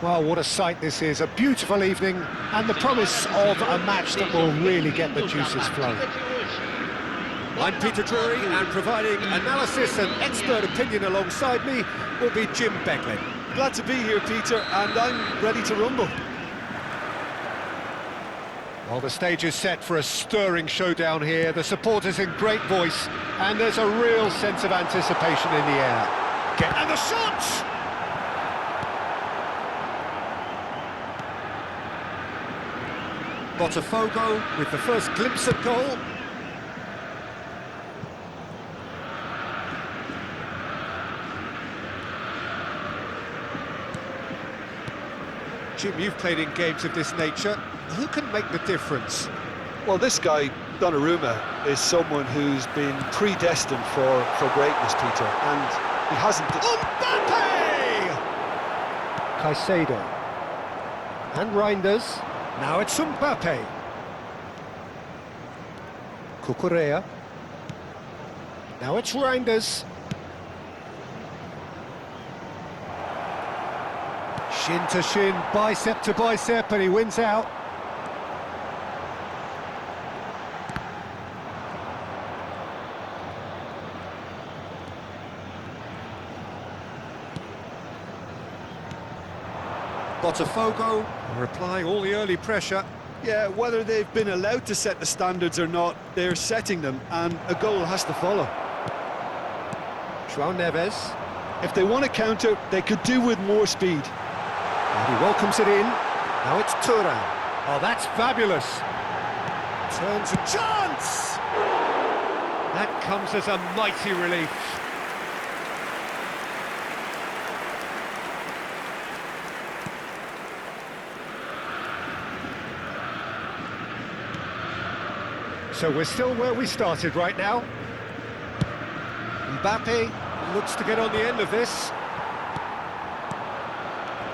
Well, what a sight this is, a beautiful evening and the promise of a match that will really get the juices flowing. I'm Peter Drury, and providing analysis and expert opinion alongside me will be Jim Beckley. Glad to be here, Peter, and I'm ready to rumble. Well, the stage is set for a stirring showdown here, the supporters in great voice, and there's a real sense of anticipation in the air. And the shot! Potw with the first glimpse of goal. Jim, you've played in games of this nature. Who can make the difference? Well, this guy, Donnarumma, is someone who's been predestined for greatness, Peter, and he hasn't... Mbappe! Caicedo. And Reinders. Now it's Mbappe. Cucurella. Now it's Reinders. Shin to shin, bicep to bicep, and he wins out. Potw replying all the early pressure. Yeah, whether they've been allowed to set the standards or not, they're setting them, and a goal has to follow. João Neves. If they want to counter, they could do with more speed. And he welcomes it in. Now it's Thuram. Oh, that's fabulous. Turns a chance! That comes as a mighty relief. So we're still where we started right now. Mbappe looks to get on the end of this.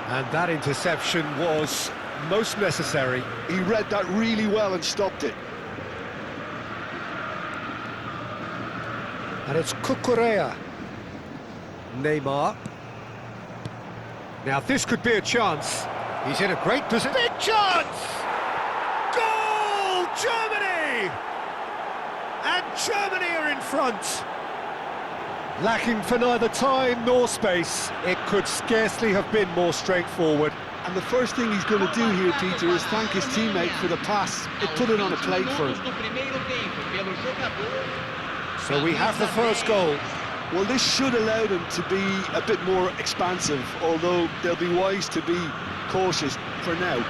And that interception was most necessary. He read that really well and stopped it. And it's Cucurella. Neymar. Now this could be a chance. He's in a great position. Big chance! Goal! Germany! And Germany are in front. Lacking for neither time nor space, it could scarcely have been more straightforward. And the first thing he's going to do here, Peter, is thank his teammate for the pass. It put it on a plate for him. So we have the first goal. Well, this should allow them to be a bit more expansive, although they'll be wise to be cautious for now.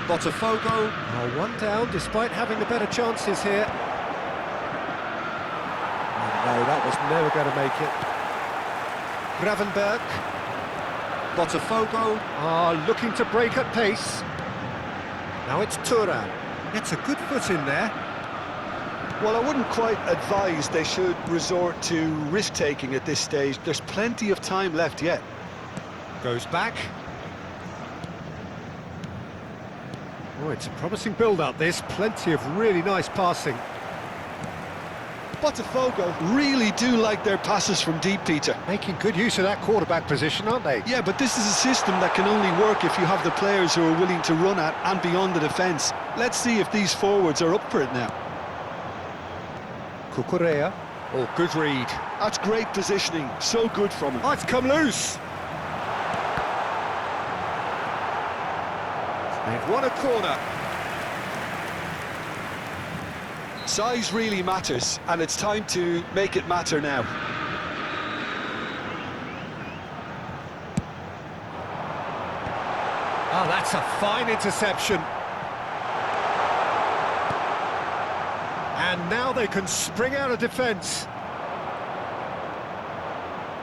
Potw, one down despite having the better chances here. No, that was never going to make it. Gravenberg. Potw looking to break at pace. Now it's Thuram. Gets a good foot in there. Well, I wouldn't quite advise they should resort to risk-taking at this stage. There's plenty of time left yet. Goes back. Oh, it's a promising build-up, this. Plenty of really nice passing. Potw really do like their passes from deep, Peter. Making good use of that quarterback position, aren't they? Yeah, but this is a system that can only work if you have the players who are willing to run at and beyond the defence. Let's see if these forwards are up for it now. Cucurella. Oh, good read. That's great positioning. So good from him. Oh, it's come loose. They've won a corner. Size really matters, and it's time to make it matter now. Oh, that's a fine interception. And now they can spring out of defence.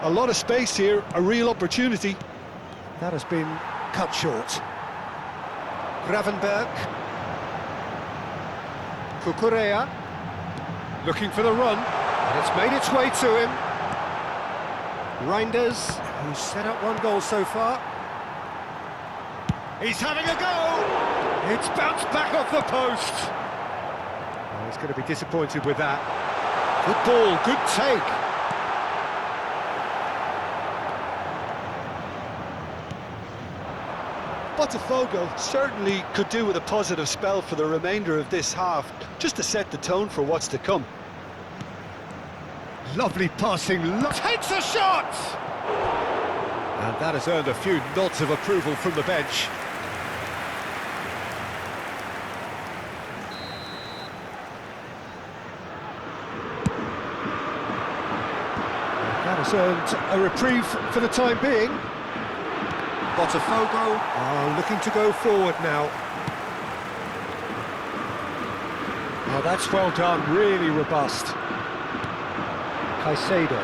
A lot of space here, a real opportunity. That has been cut short. Gravenberg. Cucurella. Looking for the run. And it's made its way to him. Reinders, who's set up one goal so far. He's having a go! It's bounced back off the post. Oh, he's going to be disappointed with that. Good ball, good take. Potw certainly could do with a positive spell for the remainder of this half, just to set the tone for what's to come. Lovely passing, takes a shot! And that has earned a few nods of approval from the bench. That has earned a reprieve for the time being. Potw looking to go forward now. Oh, that's well done, really robust. Caicedo.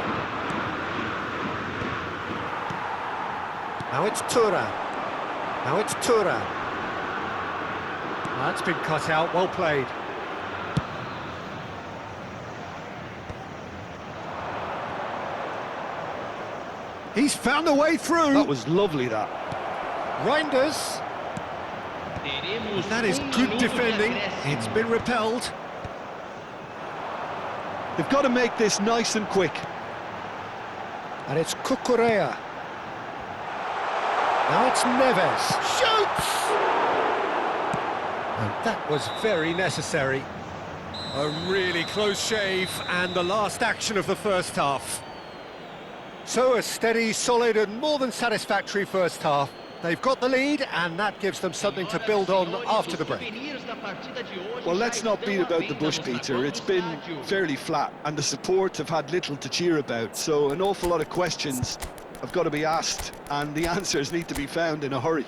Now it's Tura. Now it's Tura. That's been cut out, well played. He's found a way through. That was lovely, that. Reinders. That is good defending. It's been repelled. They've got to make this nice and quick. And it's Cucurella. Now it's Neves. Shoots! And that was very necessary. A really close shave, and the last action of the first half. So a steady, solid and more than satisfactory first half. They've got the lead, and that gives them something to build on after the break. Well, let's not beat about the bush, Peter. It's been fairly flat, and the support have had little to cheer about, so an awful lot of questions have got to be asked, and the answers need to be found in a hurry.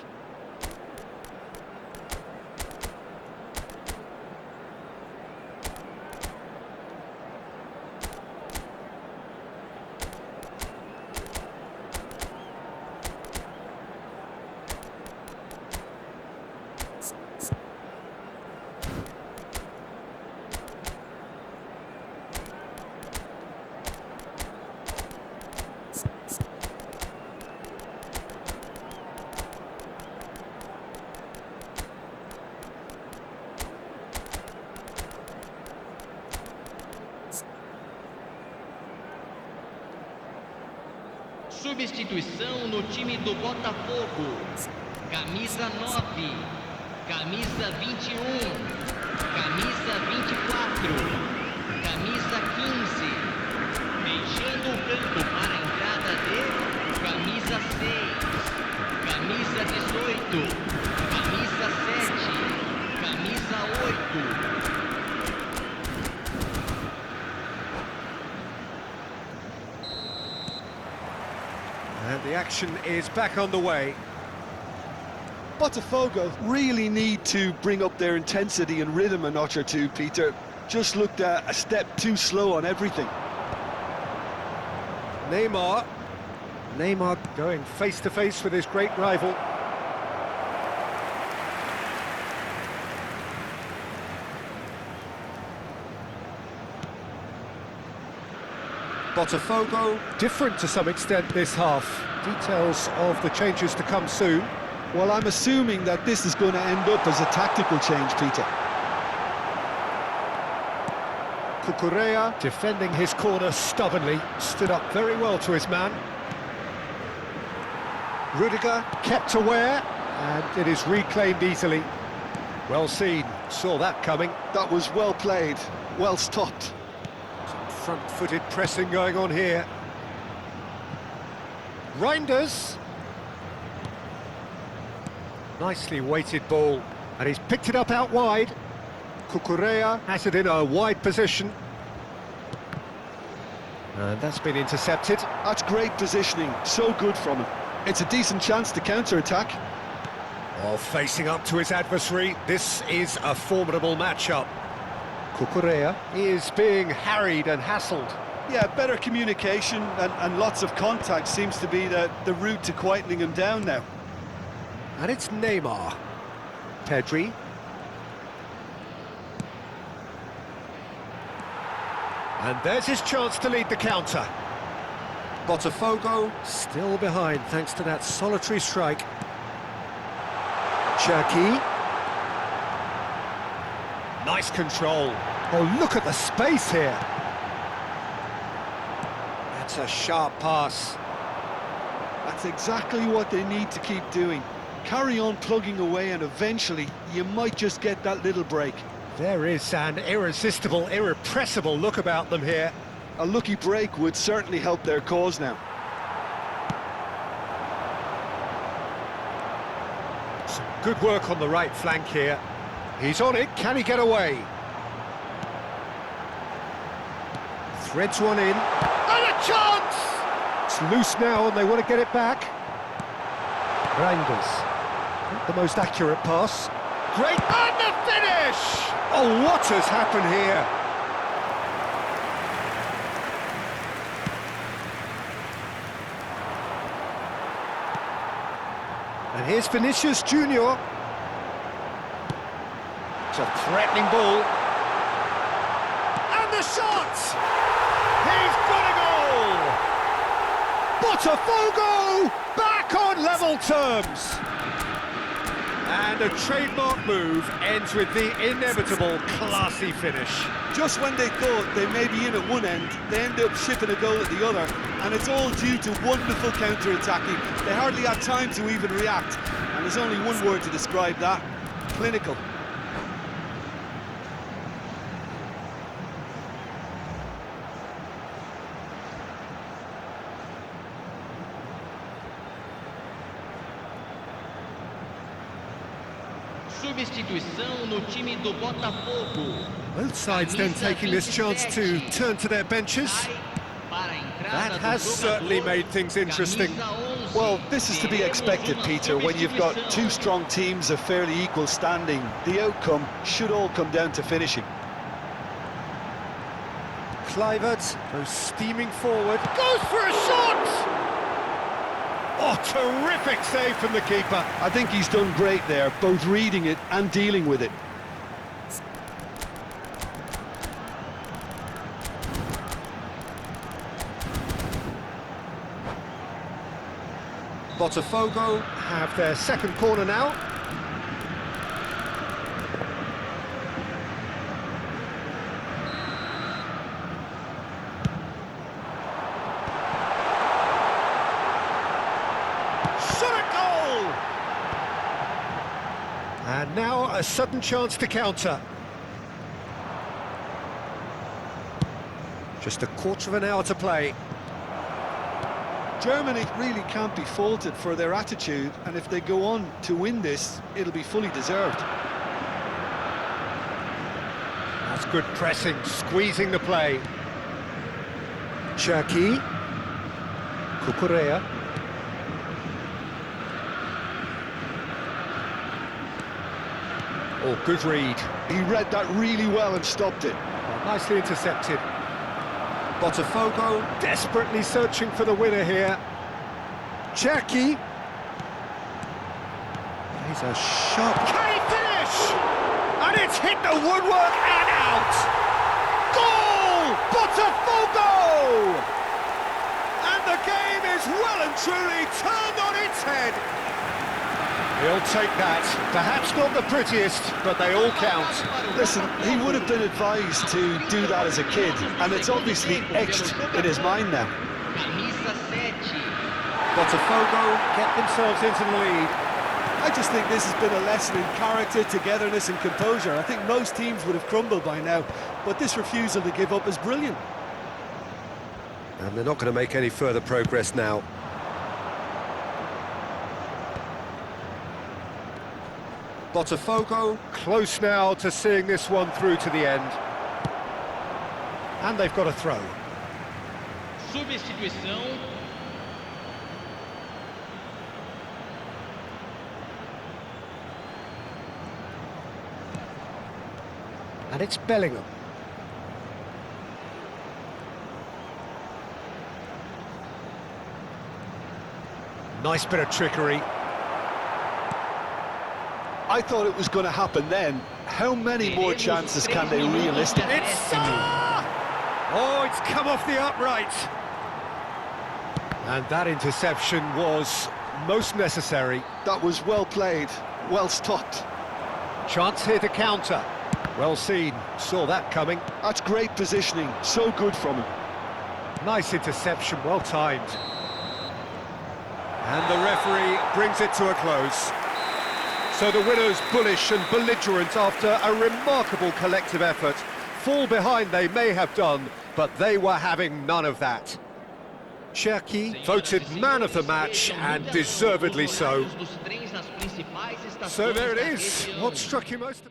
Substituição no time do Botafogo. Camisa 9, camisa 21, camisa 24, camisa 15. Deixando o campo para a entrada de camisa 6, camisa 18, camisa 7, camisa 8. And the action is back on the way. Botafogo really need to bring up their intensity and rhythm a notch or two, Peter. Just looked a step too slow on everything. Neymar going face-to-face with his great rival. Botafogo, different to some extent this half. Details of the changes to come soon. Well, I'm assuming that this is going to end up as a tactical change, Peter. Cucurella defending his corner stubbornly, stood up very well to his man. Rudiger kept aware, and it is reclaimed easily. Well seen, saw that coming. That was well played, well stopped. Front-footed pressing going on here. Reinders. Nicely weighted ball, and he's picked it up out wide. Cucurella has it in a wide position. And that's been intercepted. That's great positioning, so good from him. It's a decent chance to counter-attack. Oh, facing up to his adversary, this is a formidable matchup. Cucurella is being harried and hassled. Yeah, better communication and lots of contact seems to be the route to quietening him down now. And it's Neymar. Pedri. And there's his chance to lead the counter. Botafogo still behind thanks to that solitary strike. Cherki. Nice control. Oh, look at the space here. That's a sharp pass. That's exactly what they need to keep doing. Carry on plugging away and eventually you might just get that little break. There is an irresistible, irrepressible look about them here. A lucky break would certainly help their cause now. Some good work on the right flank here. He's on it, can he get away? Threads one in. And a chance! It's loose now and they want to get it back. Reinders. Not the most accurate pass. Great, and the finish! Oh, what has happened here? And here's Vinicius Junior. It's a threatening ball. And the shot! He's got a goal! Potw back on level terms! And a trademark move ends with the inevitable classy finish. Just when they thought they may be in at one end, they end up shipping a goal at the other, and it's all due to wonderful counter-attacking. They hardly had time to even react, and there's only one word to describe that: clinical. Substituição no time do Botafogo. Both sides then taking this chance to turn to their benches. That has certainly made things interesting. Well, this is to be expected, Peter, when you've got two strong teams of fairly equal standing. The outcome should all come down to finishing. Kluivert goes steaming forward, goes for a shot! Oh, terrific save from the keeper. I think he's done great there, both reading it and dealing with it. Botafogo have their second corner now. And now a sudden chance to counter. Just a quarter of an hour to play. Germany really can't be faulted for their attitude, and if they go on to win this, it'll be fully deserved. That's good pressing, squeezing the play. Cherki. Kukurea. Oh, good read. He read that really well and stopped it. Oh, nicely intercepted. Botafogo desperately searching for the winner here. Cherki. He's a shot. Can he finish? And it's hit the woodwork and out. Goal! Botafogo! And the game is well and truly turned on its head. He'll take that. Perhaps not the prettiest, but they all count. Listen, he would have been advised to do that as a kid, and it's obviously etched in his mind now. Botafogo get themselves into the lead. I just think this has been a lesson in character, togetherness and composure. I think most teams would have crumbled by now, but this refusal to give up is brilliant. And they're not going to make any further progress now. Potw close now to seeing this one through to the end. And they've got a throw. Substituição. And it's Bellingham. Nice bit of trickery. I thought it was going to happen then. How many more chances can they realistically? It's oh, it's come off the upright. And that interception was most necessary. That was well played, well stopped. Chance here to counter. Well seen, saw that coming. That's great positioning, so good from him. Nice interception, well timed. And the referee brings it to a close. So the winners, bullish and belligerent after a remarkable collective effort. Fall behind they may have done, but they were having none of that. Cherki voted man of the match, and deservedly so. So there it is. What struck you most?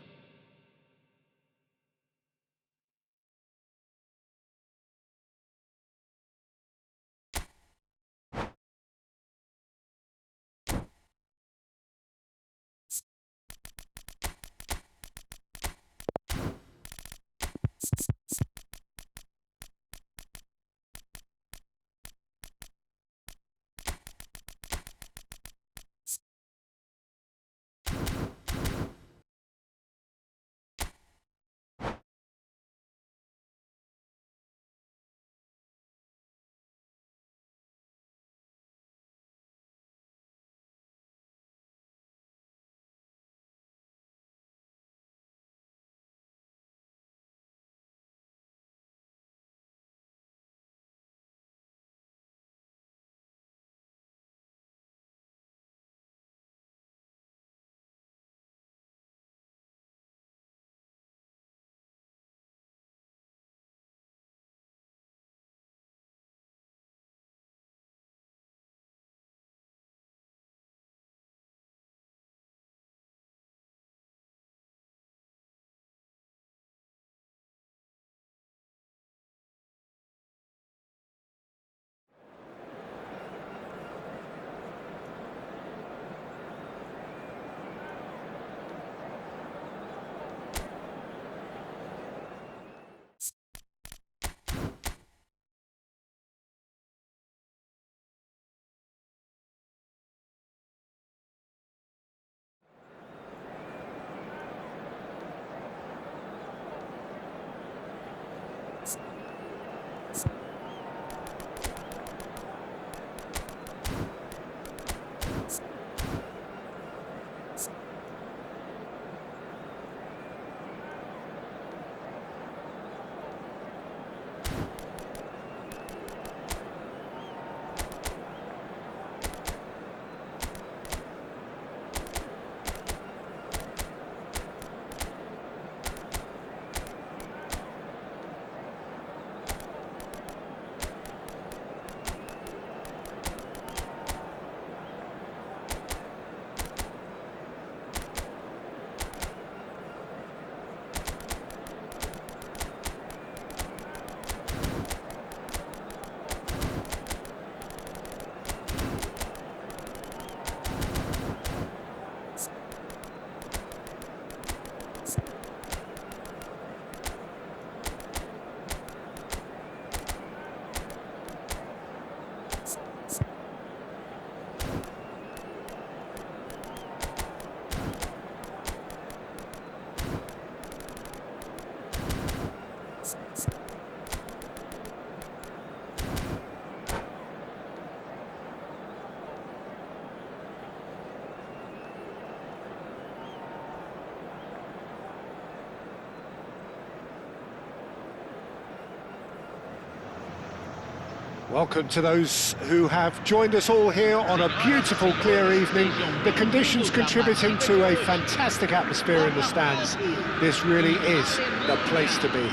Welcome to those who have joined us all here on a beautiful, clear evening. The conditions contributing to a fantastic atmosphere in the stands. This really is the place to be.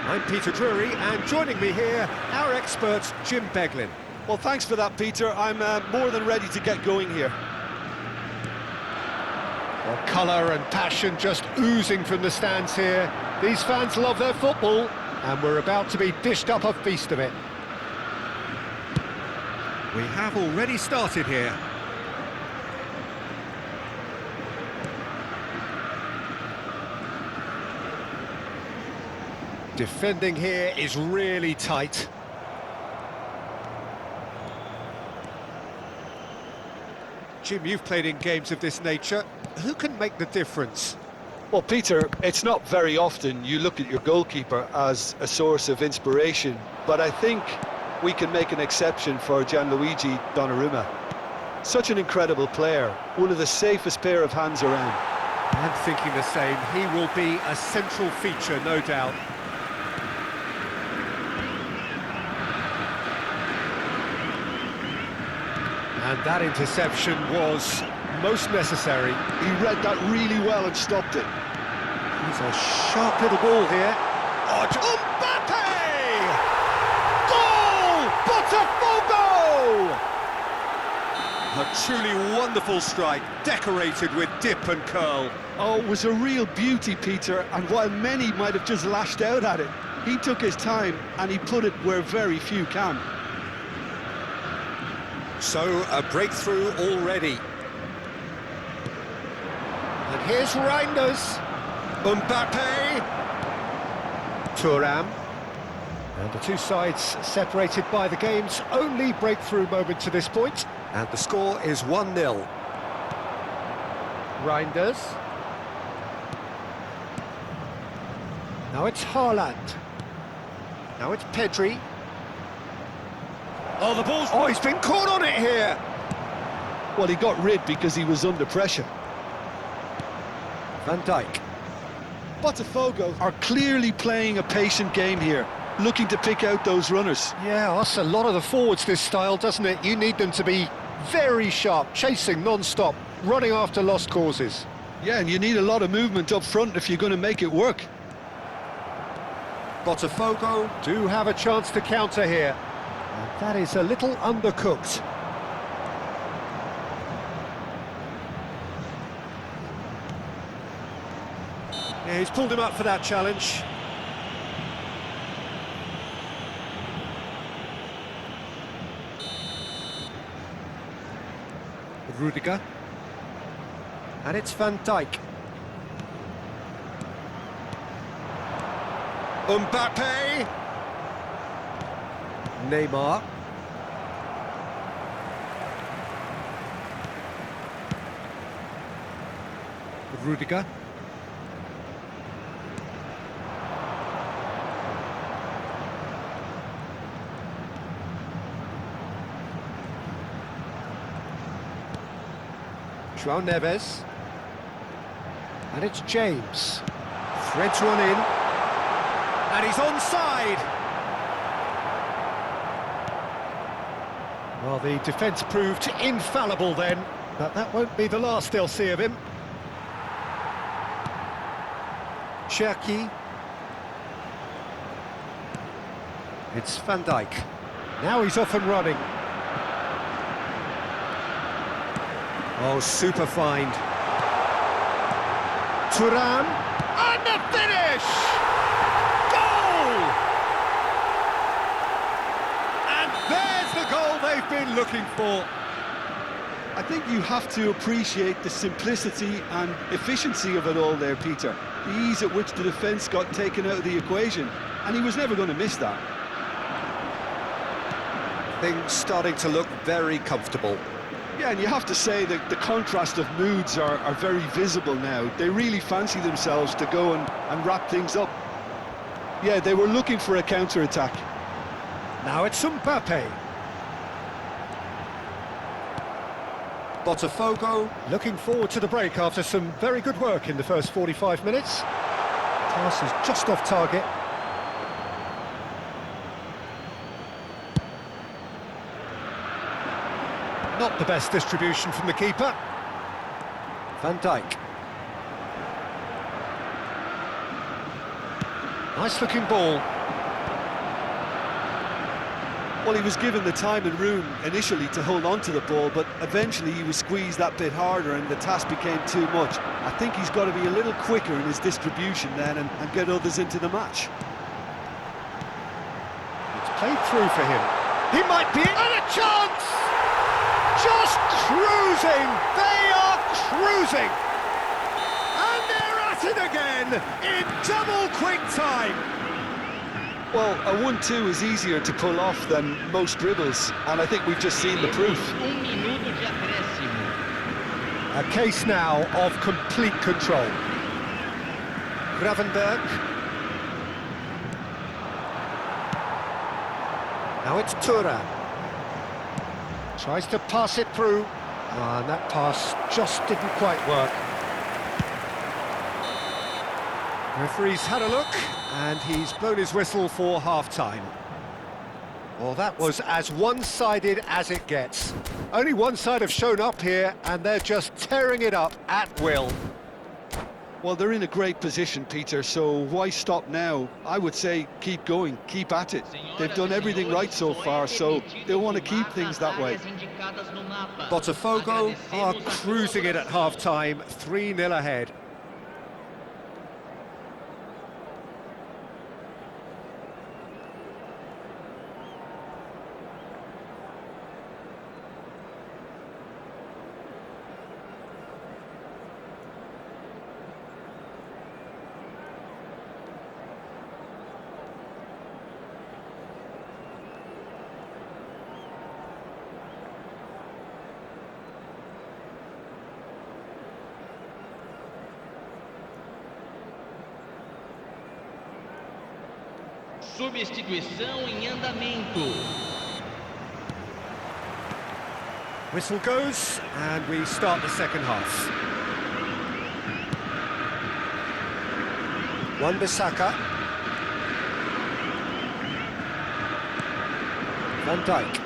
I'm Peter Drury, and joining me here, our expert, Jim Beglin. Well, thanks for that, Peter. I'm more than ready to get going here. Well, colour and passion just oozing from the stands here. These fans love their football, and we're about to be dished up a feast of it. We have already started here. Defending here is really tight. Jim, you've played in games of this nature. Who can make the difference? Well, Peter, it's not very often you look at your goalkeeper as a source of inspiration, but I think we can make an exception for Gianluigi Donnarumma. Such an incredible player, one of the safest pair of hands around. I'm thinking the same. He will be a central feature, no doubt. And that interception was most necessary. He read that really well and stopped it. He's a sharp little ball here. Oh, Mbappe! Goal! Botafogo! A truly wonderful strike, decorated with dip and curl. Oh, it was a real beauty, Peter, and while many might have just lashed out at it, he took his time and he put it where very few can. So, a breakthrough already. And here's Reinders. Mbappe. Thuram. And the two sides separated by the game's only breakthrough moment to this point. And the score is 1-0. Reinders. Now it's Haaland. Now it's Pedri. Oh, the ball's... Oh, he's been caught on it here! Well, he got rid because he was under pressure. Van Dijk. Botafogo are clearly playing a patient game here, looking to pick out those runners. Yeah, that's a lot of the forwards, this style, doesn't it? You need them to be very sharp, chasing non-stop, running after lost causes. Yeah, and you need a lot of movement up front if you're going to make it work. Potw do have a chance to counter here. And that is a little undercooked. Yeah, he's pulled him up for that challenge. Rudiger. And it's Van Dijk. Mbappe. Neymar. Rudiger. João Neves. And it's James. Threads one in. And he's onside. Well, the defence proved infallible then, but that won't be the last they'll see of him. Cherki. It's Van Dijk. Now he's off and running. Oh, super find. Thuram. And the finish! Goal! And there's the goal they've been looking for. I think you have to appreciate the simplicity and efficiency of it all there, Peter. The ease at which the defence got taken out of the equation, and he was never going to miss that. Things starting to look very comfortable. Yeah, and you have to say that the contrast of moods are very visible now. They really fancy themselves to go and wrap things up. Yeah, they were looking for a counter-attack. Now it's Mbappe. Botafogo looking forward to the break after some very good work in the first 45 minutes. Pass is just off target. Not the best distribution from the keeper. Van Dijk. Nice looking ball. Well, he was given the time and room initially to hold on to the ball, but eventually he was squeezed that bit harder and the task became too much. I think he's got to be a little quicker in his distribution then and get others into the match. It's played through for him. He might be... And a chance! Just cruising! They are cruising! And they're at it again in double quick time! Well, a 1-2 is easier to pull off than most dribbles, and I think we've just seen the proof. Minuto de acréscimo. A case now of complete control. Gravenberg. Now it's Tura. Tries to pass it through. And that pass just didn't quite work. Referee's had a look, and he's blown his whistle for half-time. Well, that was as one-sided as it gets. Only one side have shown up here, and they're just tearing it up at will. Well, they're in a great position, Peter, so why stop now? I would say keep going, keep at it. They've done everything right so far, so they'll want to keep things that way. Botafogo are cruising it at half-time, 3-0 ahead. Substituição em andamento. Whistle goes, and we start the second half. Wan-Bissaka. Van Dijk.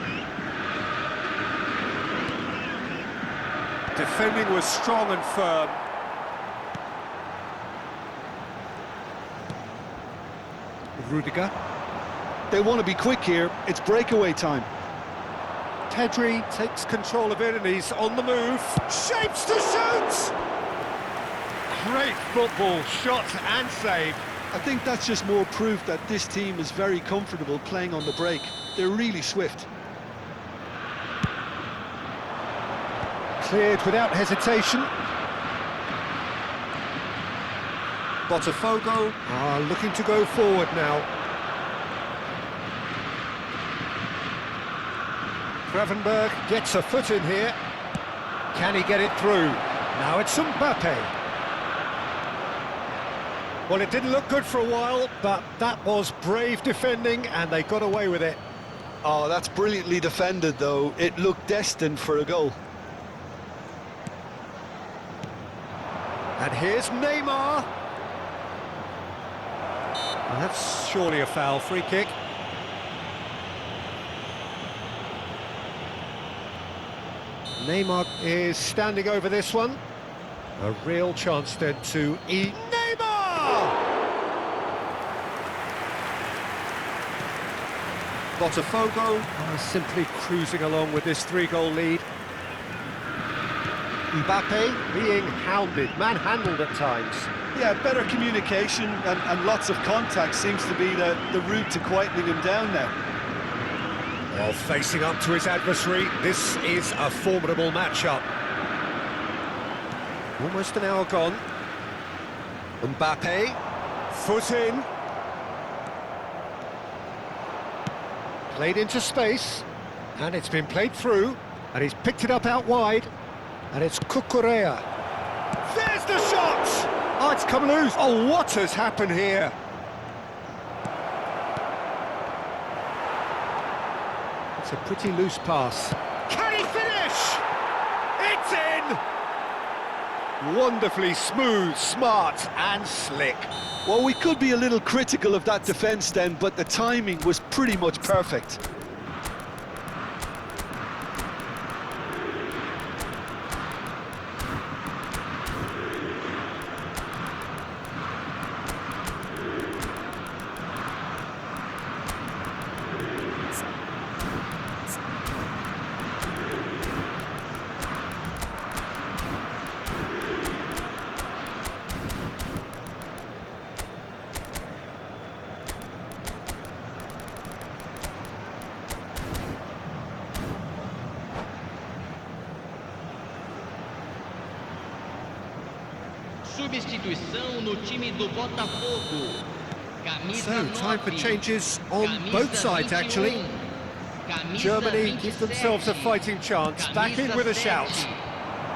Defending was strong and firm. Rudiger. They want to be quick here, it's breakaway time. Pedri takes control of it and he's on the move. Shapes to shoot! Great football, shot and save. I think that's just more proof that this team is very comfortable playing on the break. They're really swift. Cleared without hesitation. Botafogo are looking to go forward now. Gravenberg gets a foot in here. Can he get it through? Now it's Mbappe. Well, it didn't look good for a while, but that was brave defending and they got away with it. Oh, that's brilliantly defended, though. It looked destined for a goal. And here's Neymar. Well, that's surely a foul, free kick. Neymar is standing over this one. A real chance then to Neymar! Botafogo are simply cruising along with this 3-goal lead. Mbappe being hounded, manhandled at times. Yeah, better communication and lots of contact seems to be the route to quietening him down now. Well, facing up to his adversary, this is a formidable matchup. Almost an hour gone. Mbappe, foot in. Played into space, and it's been played through, and he's picked it up out wide, and it's Cucurella. There's the shot! Oh, it's come loose. Oh, what has happened here? It's a pretty loose pass. Can he finish? It's in! Wonderfully smooth, smart and slick. Well, we could be a little critical of that defence then, but the timing was pretty much perfect. Substituição no time do Botafogo. Camisa So, time for 9, changes on camisa both sides, actually. 21, camisa Germany give themselves a 27, fighting chance. Back in camisa with a 7, shout.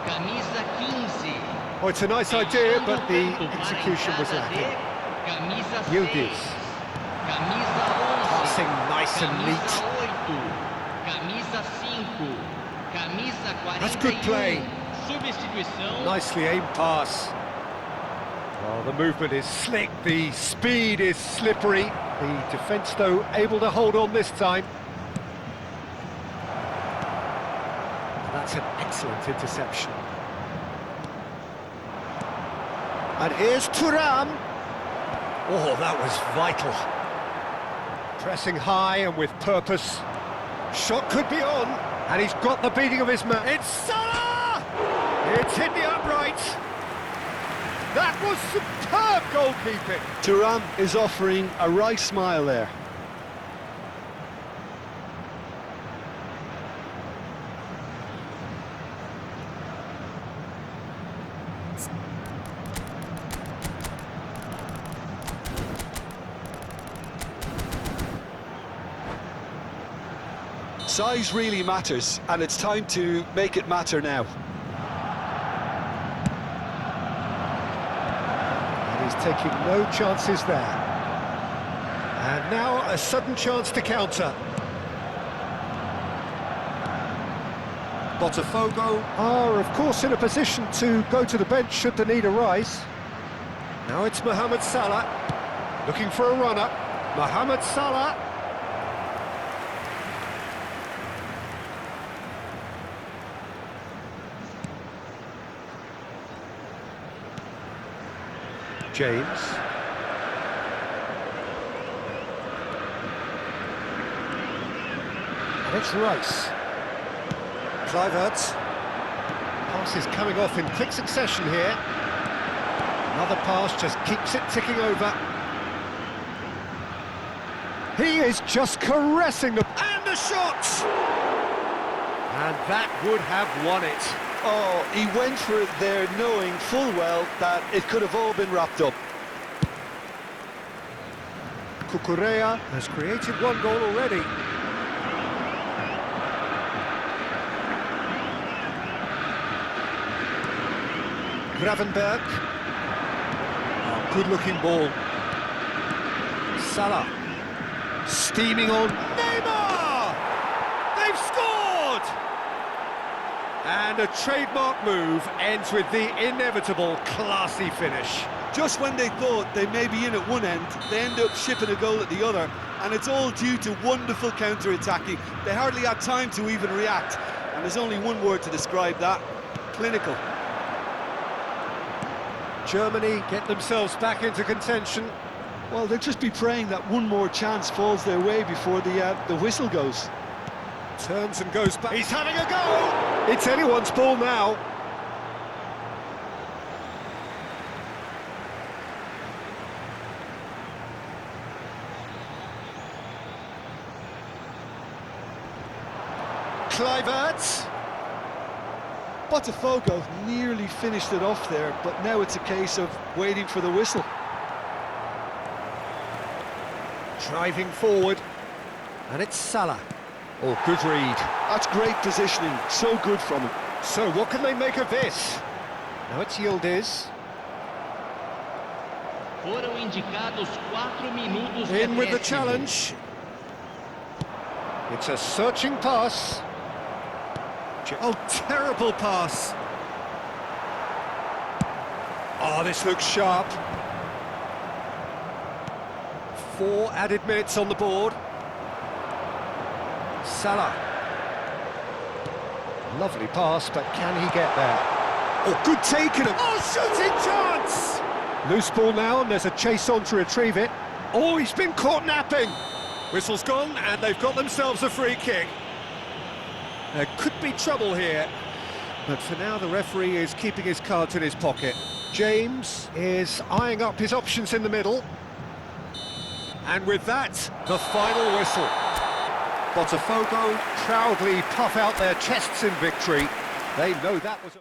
Camisa 15. Oh, it's a nice idea, Deixando but o the campo para a execution was entrada de lacking. Camisa 6, Yildiz. camisa 11, Passing nice and camisa neat. 8, camisa 5, camisa 41. That's good play. Substituição. Nicely aimed pass. Well, the movement is slick, the speed is slippery. The defence, though, able to hold on this time. That's an excellent interception. And here's Thuram. Oh, that was vital. Pressing high and with purpose. Shot could be on, and he's got the beating of his man. It's Salah! It's hit the upright. That was superb goalkeeping. Thuram is offering a wry smile there. Size really matters, and it's time to make it matter now. And he's taking no chances there. And now a sudden chance to counter. Botafogo are, of course, in a position to go to the bench should the need arise. Now it's Mohamed Salah, looking for a runner. Mohamed Salah. James. And it's Rice. Kluivert. Pass is coming off in quick succession here. Another pass just keeps it ticking over. He is just caressing the... And the shot! And that would have won it. Oh, he went for it there knowing full well that it could have all been wrapped up. Cucurella has created one goal already. Gravenberg. Oh, good-looking ball. Salah. Steaming on. Neymar! They've scored! And a trademark move ends with the inevitable classy finish. Just when they thought they may be in at one end, they end up shipping a goal at the other, and it's all due to wonderful counter-attacking. They hardly had time to even react, and there's only one word to describe that: clinical. Germany get themselves back into contention. Well, they'll just be praying that one more chance falls their way before the whistle goes. Turns and goes back. He's having a go! It's anyone's ball now. Kluivert. Botafogo nearly finished it off there, but now it's a case of waiting for the whistle. Driving forward. And it's Salah. Oh, good read. That's great positioning, so good from him. So what can they make of this? Now it's Yildiz. Foram indicados 4 minutos de In with the acréscimo. challenge. It's a searching pass. Oh, terrible pass. Oh, this looks sharp. 4 added minutes on the board. Salah. Lovely pass, but can he get there? Oh, good taken. Oh, shooting chance! Loose ball now, and there's a chase on to retrieve it. Oh, he's been caught napping. Whistle's gone, and they've got themselves a free kick. There could be trouble here, but for now the referee is keeping his cards in his pocket. James is eyeing up his options in the middle. And with that, the final whistle. Botafogo proudly puff out their chests in victory. They know that was a...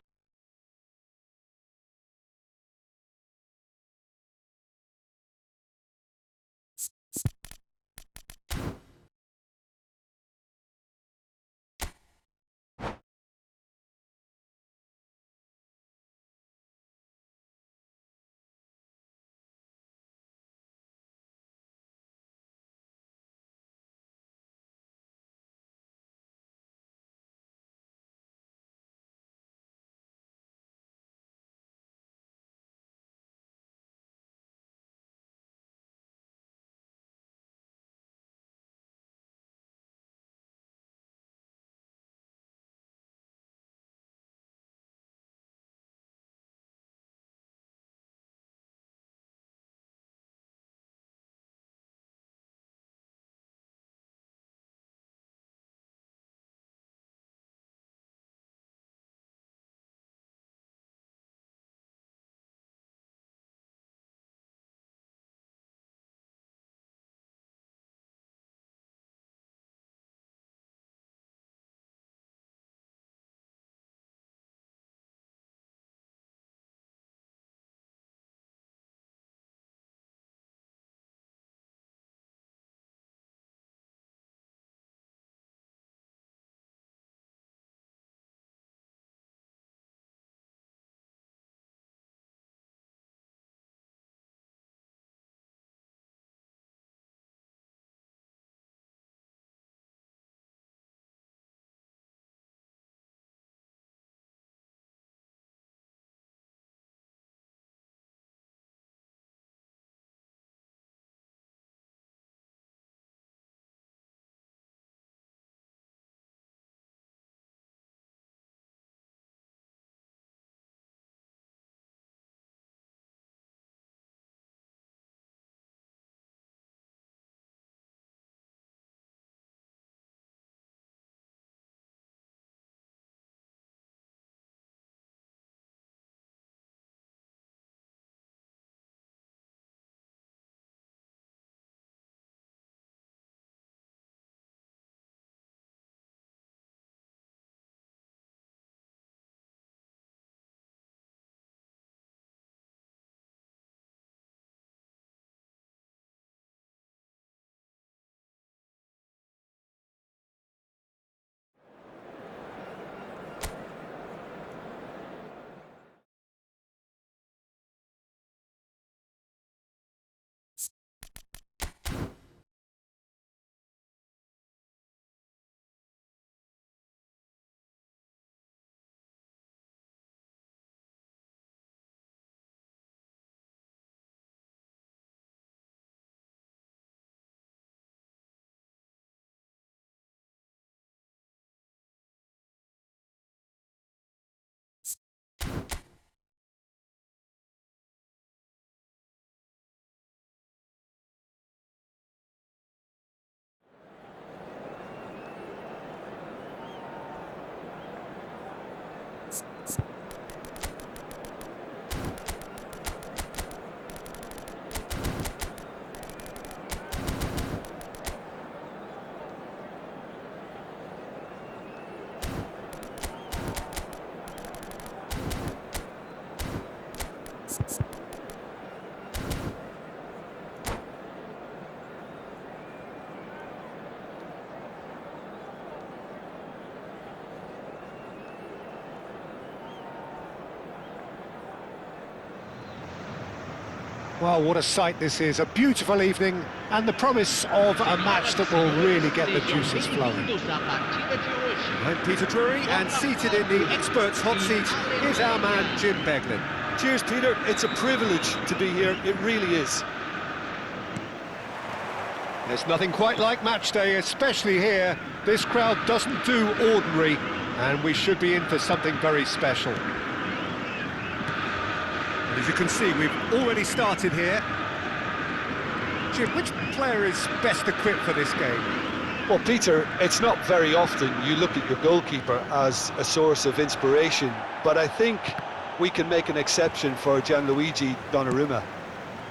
Well, what a sight this is, a beautiful evening, and the promise of a match that will really get the juices flowing. I'm Peter Drury, and seated in the experts' hot seat is our man Jim Beglin. Cheers, Peter. It's a privilege to be here. It really is. There's nothing quite like match day, especially here. This crowd doesn't do ordinary, and we should be in for something very special. And as you can see, we've already started here. Jim, which player is best equipped for this game? Well, Peter, it's not very often you look at your goalkeeper as a source of inspiration, but I think we can make an exception for Gianluigi Donnarumma.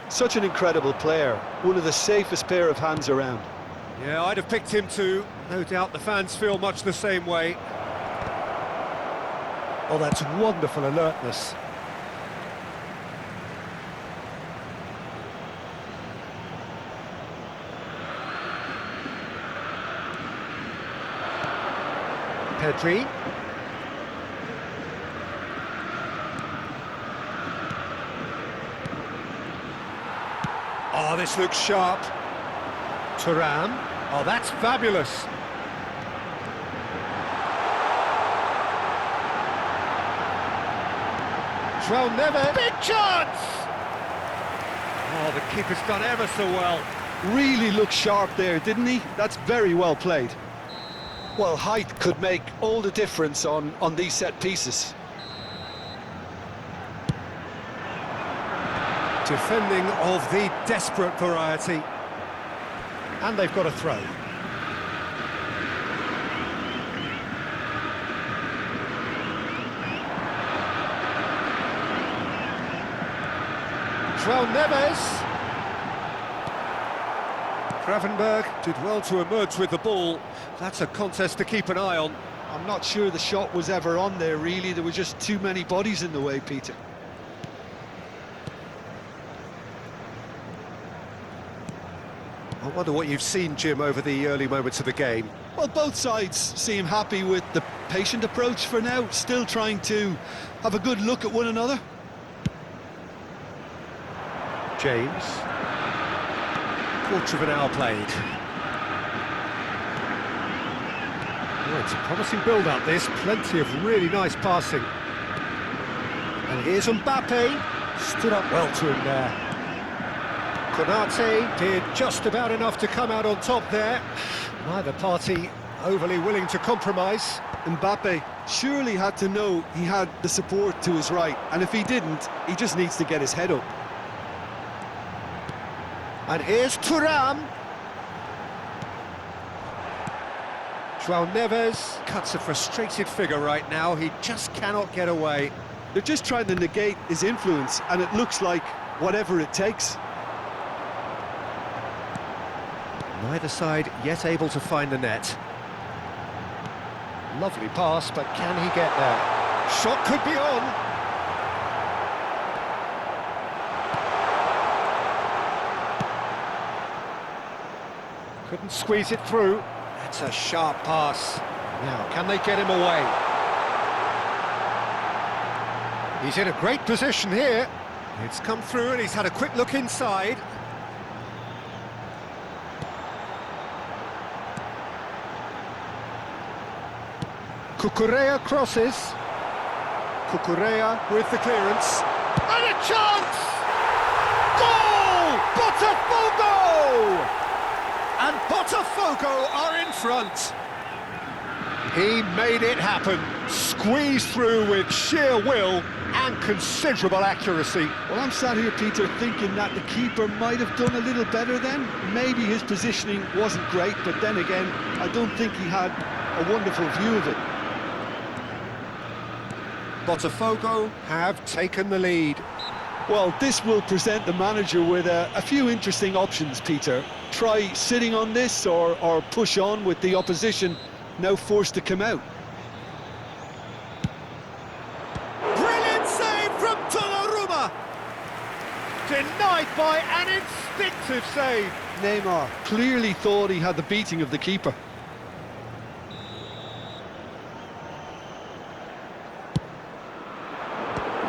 Such an incredible player, one of the safest pair of hands around. Yeah, I'd have picked him too. No doubt the fans feel much the same way. Oh, that's wonderful alertness. Potw. Oh, this looks sharp. Thuram. Oh, that's fabulous. Never. Big chance! Oh, the keeper's done ever so well. Really looked sharp there, didn't he? That's very well played. Well, height could make all the difference on these set pieces. Defending of the desperate variety. And they've got a throw. Neves. Gravenberg did well to emerge with the ball. That's a contest to keep an eye on. I'm not sure the shot was ever on there, really. There were just too many bodies in the way, Peter. I wonder what you've seen, Jim, over the early moments of the game. Well, both sides seem happy with the patient approach for now, still trying to have a good look at one another. James. Quarter of an hour played. Oh, it's a promising build-up, this. Plenty of really nice passing. And here's Mbappe. Stood up well to him there. Konate did just about enough to come out on top there. Neither party overly willing to compromise. Mbappe surely had to know he had the support to his right, and if he didn't, he just needs to get his head up. And here's Thuram. Neves Cuts a frustrated figure right now. He just cannot get away. They're just trying to negate his influence, and it looks like whatever it takes. Neither side yet able to find the net. Lovely pass, but can he get there? Shot could be on. Couldn't squeeze it through. That's a sharp pass. Now, can they get him away? He's in a great position here. It's come through and he's had a quick look inside. Cucurella crosses. Cucurella with the clearance. And a chance! Goal! Botafogo! And Botafogo are in front. He made it happen. Squeezed through with sheer will and considerable accuracy. Well, I'm sat here, Peter, thinking that the keeper might have done a little better then. Maybe his positioning wasn't great, but then again, I don't think he had a wonderful view of it. Botafogo have taken the lead. Well, this will present the manager with a few interesting options, Peter. Try sitting on this or push on with the opposition now forced to come out. Brilliant save from Donnarumma. Denied by an instinctive save. Neymar clearly thought he had the beating of the keeper.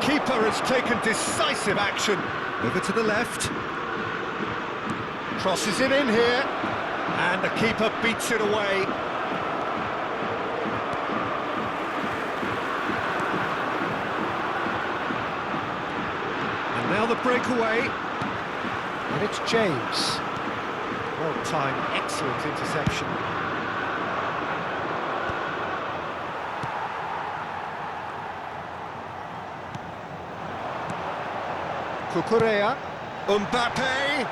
Keeper has taken decisive action. Over to the left. Crosses it in here. And the keeper beats it away. And now the breakaway. And it's James. Well-timed, excellent interception. Cucurella. Mbappe.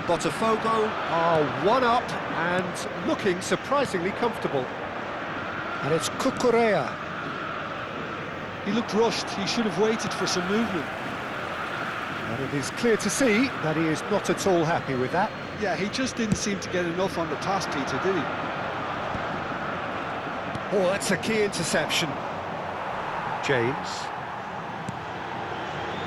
Botafogo are one up and looking surprisingly comfortable. And it's Cucurella. He looked rushed. He should have waited for some movement. And it is clear to see that he is not at all happy with that. Yeah, he just didn't seem to get enough on the pass, Peter, did he? Oh, that's a key interception. James.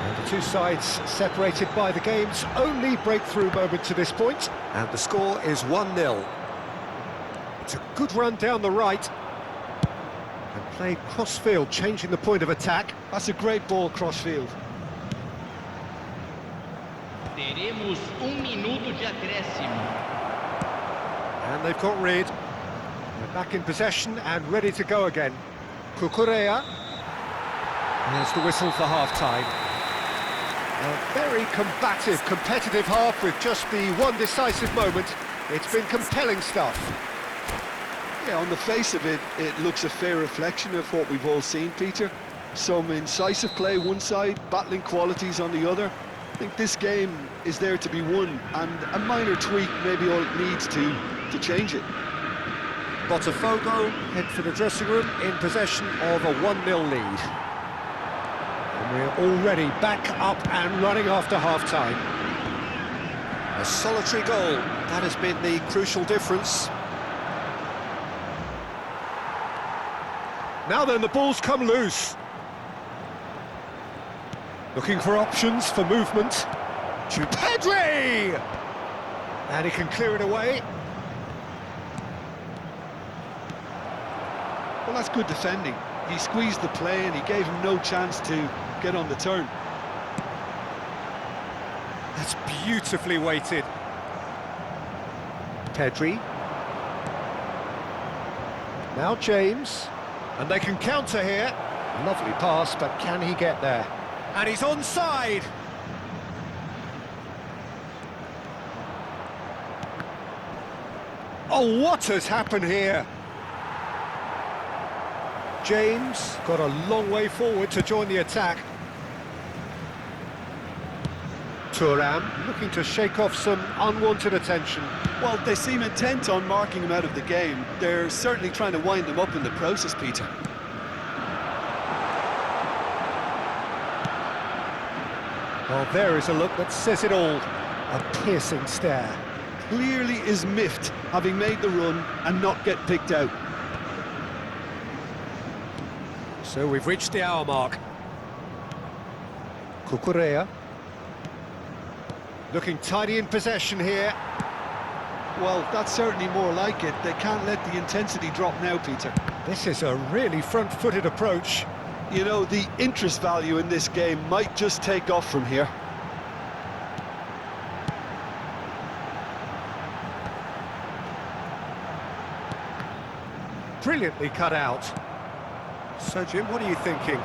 And the two sides separated by the game's only breakthrough moment to this point. And the score is 1-0. It's a good run down the right. And played cross-field, changing the point of attack. That's a great ball cross-field. Teremos minuto de acréscimo. And they've got rid. They're back in possession and ready to go again. Cucurella. There's the whistle for half-time. A very combative, competitive half with just the one decisive moment. It's been compelling stuff. Yeah, on the face of it, it looks a fair reflection of what we've all seen, Peter. Some incisive play one side, battling qualities on the other. I think this game is there to be won, and a minor tweak may be all it needs to change it. Botafogo head for the dressing room in possession of a 1-0 lead. And we're already back up and running after half-time. A solitary goal, that has been the crucial difference. Now then, the ball's come loose. Looking for options for movement. To Pedri! And he can clear it away. Well, that's good defending. He squeezed the play and he gave him no chance to get on the turn. That's beautifully weighted. Pedri. Now James. And they can counter here. Lovely pass, but can he get there? And he's onside. Oh, what has happened here? James got a long way forward to join the attack. Thuram looking to shake off some unwanted attention. Well, they seem intent on marking him out of the game. They're certainly trying to wind him up in the process, Peter. Well, there is a look that says it all. A piercing stare. Clearly is miffed, having made the run and not get picked out. So we've reached the hour mark. Cucurella. Looking tidy in possession here. Well, that's certainly more like it. They can't let the intensity drop now, Peter. This is a really front-footed approach. You know, the interest value in this game might just take off from here. Brilliantly cut out. So, Jim, what are you thinking?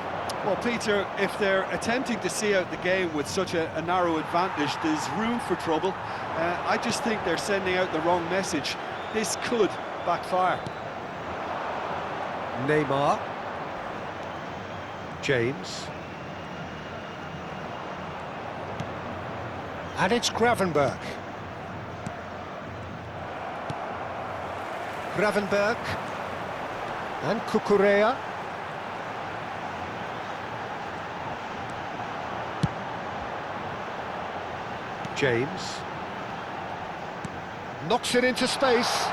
Well, Peter, if they're attempting to see out the game with such a narrow advantage, there's room for trouble. I just think they're sending out the wrong message. This could backfire. Neymar. James. And it's Gravenberg. Gravenberg. And Cucurella. James. Knocks it into space.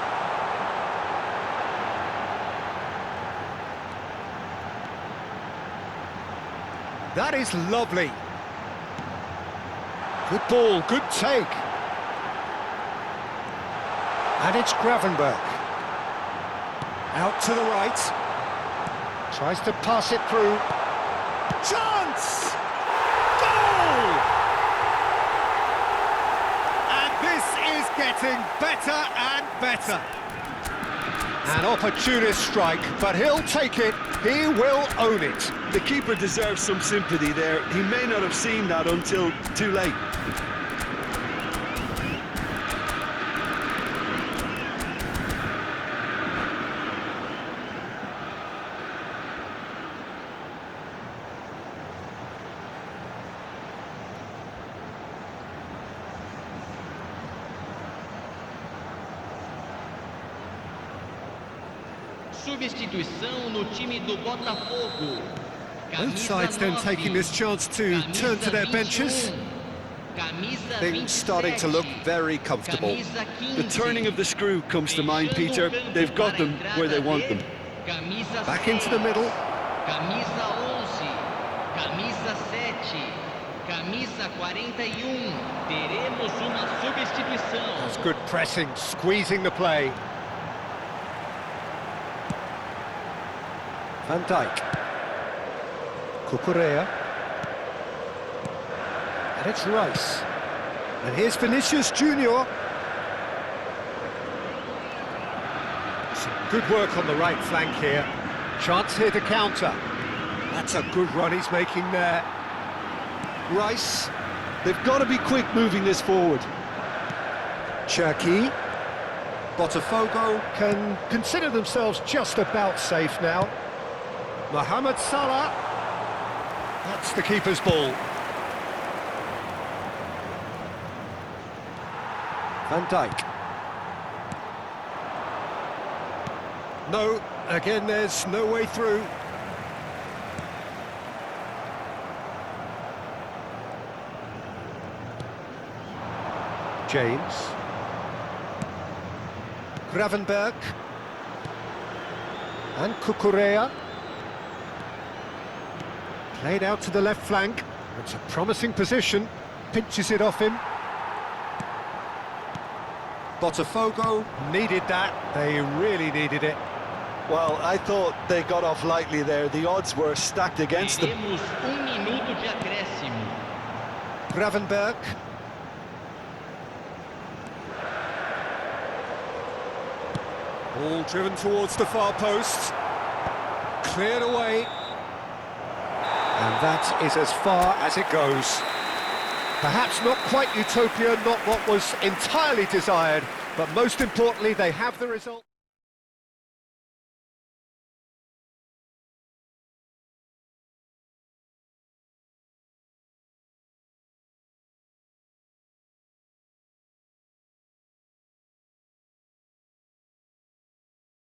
That is lovely. Good ball, good take. And it's Gravenberg. Out to the right. Tries to pass it through. Chance! getting better and better. An opportunist strike, but he'll take it. He will own it. The keeper deserves some sympathy there. He may not have seen that until too late. Substituição no time do Botafogo. Both sides then taking this chance to turn to their benches. Things starting to look very comfortable. The turning of the screw comes to mind, Peter. They've got them where they want them. Back into the middle. Camisa 11, camisa 7, camisa 41. Teremos uma substituição. That's good pressing, squeezing the play. Van Dijk. Cucurella. And it's Rice. And here's Vinicius Junior. Some good work on the right flank here. Chance here to counter. That's a good run he's making there. Rice, they've got to be quick moving this forward. Cherki. Botafogo can consider themselves just about safe now. Mohamed Salah. That's the keeper's ball. Van Dijk. No, again there's no way through. James. Gravenberg. And Cucurella. Played out to the left flank. It's a promising position. Pinches it off him. Botafogo needed that. They really needed it. Well, I thought they got off lightly there. The odds were stacked against them. Teremos minuto de acréscimo. Gravenberg. Ball driven towards the far post. Cleared away. And that is as far as it goes. Perhaps not quite utopia, not what was entirely desired, but most importantly, they have the result.